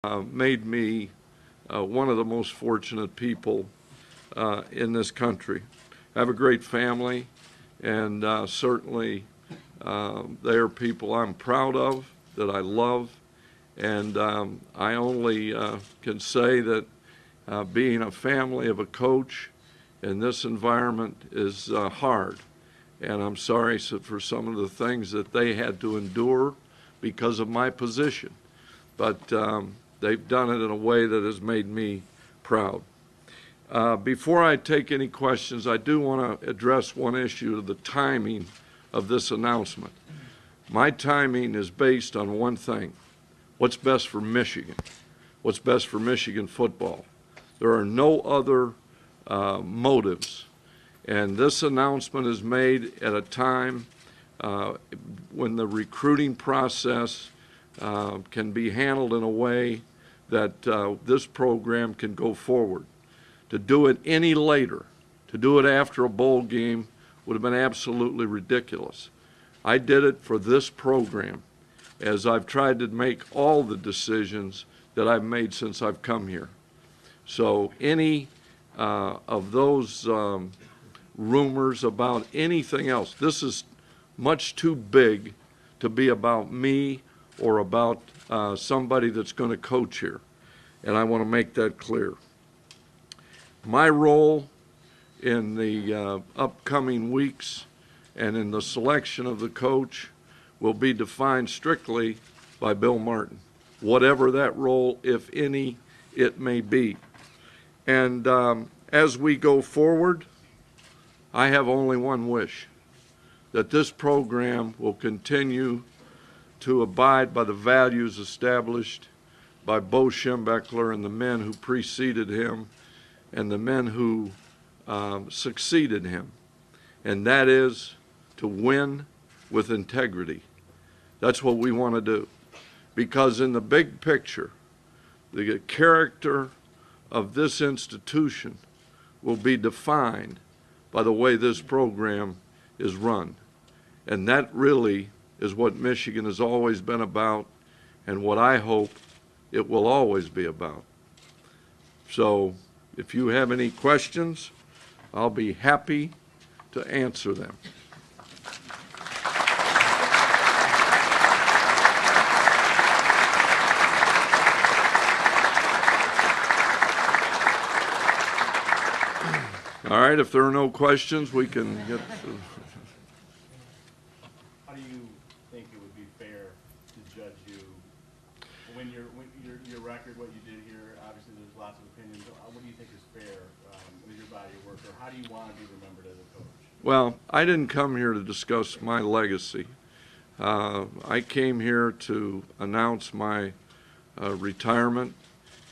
made me one of the most fortunate people in this country. I have a great family, and certainly they are people I'm proud of, that I love, and I only can say that being a family of a coach in this environment is hard. And I'm sorry for some of the things that they had to endure because of my position. But they've done it in a way that has made me proud. Before I take any questions, I do want to address one issue, the timing of this announcement. My timing is based on one thing: what's best for Michigan, what's best for Michigan football. There are no other motives. And this announcement is made at a time when the recruiting process can be handled in a way that this program can go forward. To do it any later, to do it after a bowl game, would have been absolutely ridiculous. I did it for this program, as I've tried to make all the decisions that I've made since I've come here. So any of those rumors about anything else, this is much too big to be about me or about somebody that's going to coach here. And I want to make that clear. My role in the upcoming weeks and in the selection of the coach will be defined strictly by Bill Martin, whatever that role, if any, it may be. And as we go forward, I have only one wish: that this program will continue to abide by the values established by Bo Schembechler and the men who preceded him and the men who succeeded him, and that is to win with integrity. That's what we want to do, because in the big picture, the character of this institution will be defined by the way this program is run. And that really is what Michigan has always been about, and what I hope it will always be about. So if you have any questions, I'll be happy to answer them. All right, if there are no questions, we can get to... How do you think it would be fair to judge you when your record, what you did here? Obviously, there's lots of opinions. What do you think is fair with your body of work, or how do you want to be remembered as a coach? Well, I didn't come here to discuss my legacy. I came here to announce my retirement,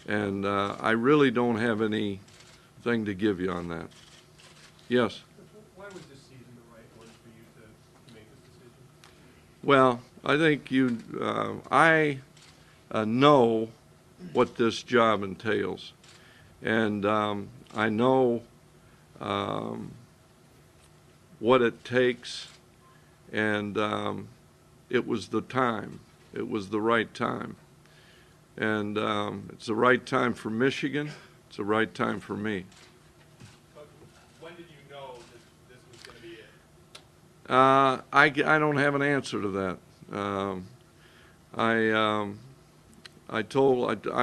and I really don't have anything to give you on that. Yes? Why was this season the right one for you to make this decision? Well, I think I know what this job entails, and I know what it takes, and it was the time. It was the right time. And it's the right time for Michigan. It's the right time for me. When did you know that this was going to be it? I don't have an answer to that. I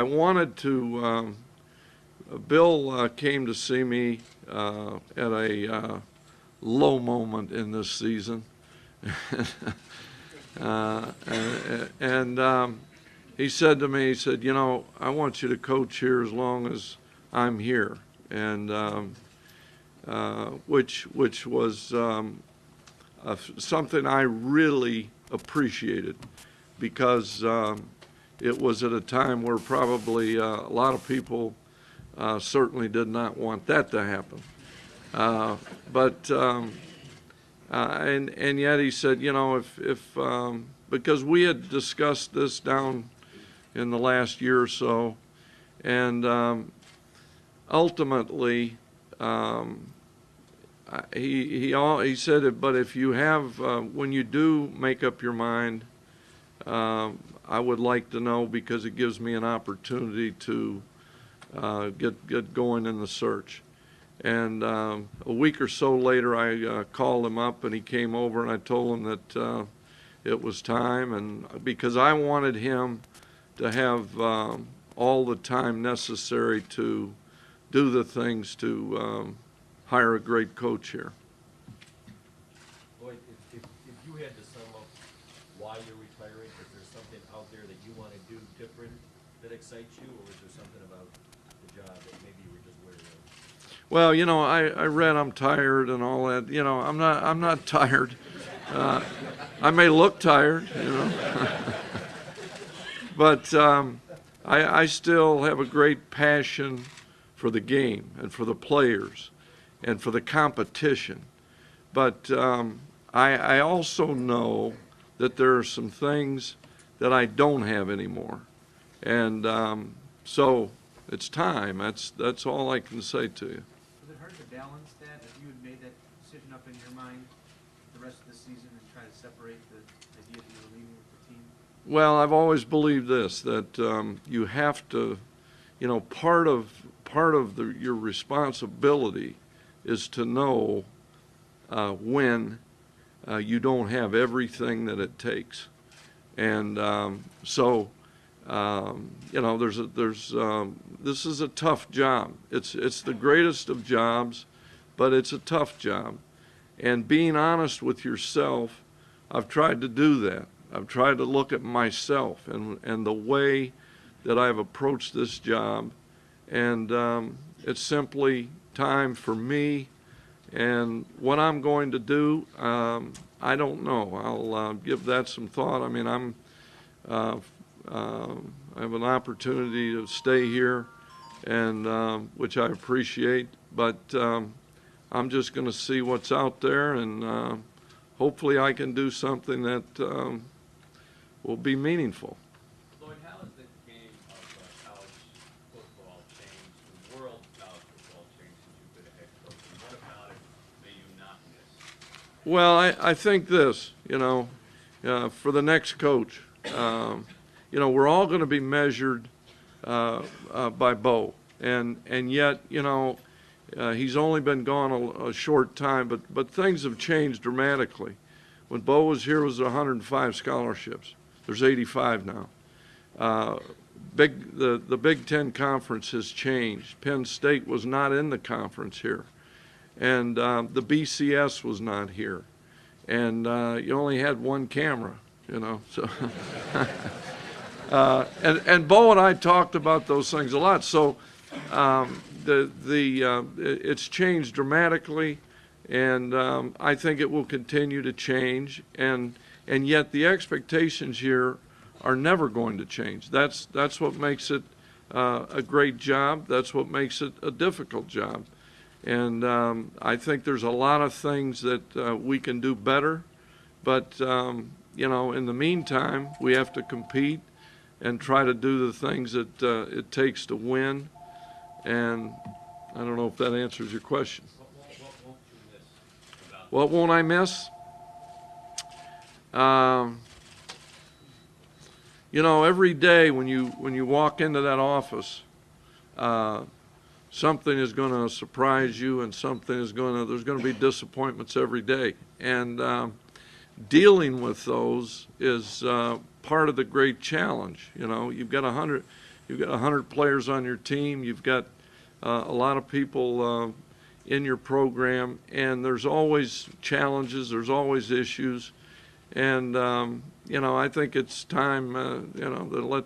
wanted to, Bill came to see me at a low moment in this season. And he said to me, he said, you know, I want you to coach here as long as I'm here. And which was something I really appreciated, because it was at a time where probably a lot of people certainly did not want that to happen. And yet he said, you know, if because we had discussed this down in the last year or so, and ultimately he said, but if you have when you do make up your mind, I would like to know because it gives me an opportunity to get going in the search. And a week or so later, I called him up, and he came over, and I told him that it was time, and because I wanted him to have all the time necessary to do the things to hire a great coach here. Lloyd, if you had to sum up why you're retiring, is there something out there that you want to do different that excites you, or is there something about the job that maybe you were just weary of? Well, you know, I read I'm tired and all that. You know, I'm not tired. I may look tired, you know, but I still have a great passion for the game and for the players and for the competition. But I also know that there are some things that I don't have anymore, and so it's time. That's all I can say to you. Was it hard to balance that, if you had made that decision up in your mind the rest of the season and try to separate the idea that you were leaving with the team? Well, I've always believed this, that you have to, you know, part of your responsibility is to know when you don't have everything that it takes, and so you know, this is a tough job. It's the greatest of jobs, but it's a tough job. And being honest with yourself, I've tried to do that. I've tried to look at myself and the way that I've approached this job, and it's simply time for me. And what I'm going to do, I don't know. I'll give that some thought. I mean, I have an opportunity to stay here, and which I appreciate, but I'm just going to see what's out there, and hopefully I can do something that will be meaningful. Lloyd, how has the game of college football changed, the world of college football changed since you've been a head coach? And what about it may you not miss? Well, I think this, you know, for the next coach, you know, we're all going to be measured by Bo, and yet, you know, he's only been gone a short time, but things have changed dramatically. When Bo was here, it was 105 scholarships. There's 85 now. The Big Ten Conference has changed. Penn State was not in the conference here, and the BCS was not here, and you only had one camera, you know. So, and Bo and I talked about those things a lot. So it's changed dramatically, and I think it will continue to change, and yet the expectations here are never going to change. That's what makes it a great job. That's what makes it a difficult job, and I think there's a lot of things that we can do better, but you know, in the meantime, we have to compete and try to do the things that it takes to win. And I don't know if that answers your question. What won't you miss about What won't I miss? You know, every day when you walk into that office, something is going to surprise you, and there's going to be disappointments every day, and dealing with those is part of the great challenge. You know, you've got 100 players on your team. You've got a lot of people in your program, and there's always challenges. There's always issues, and you know, I think it's time, you know, that let's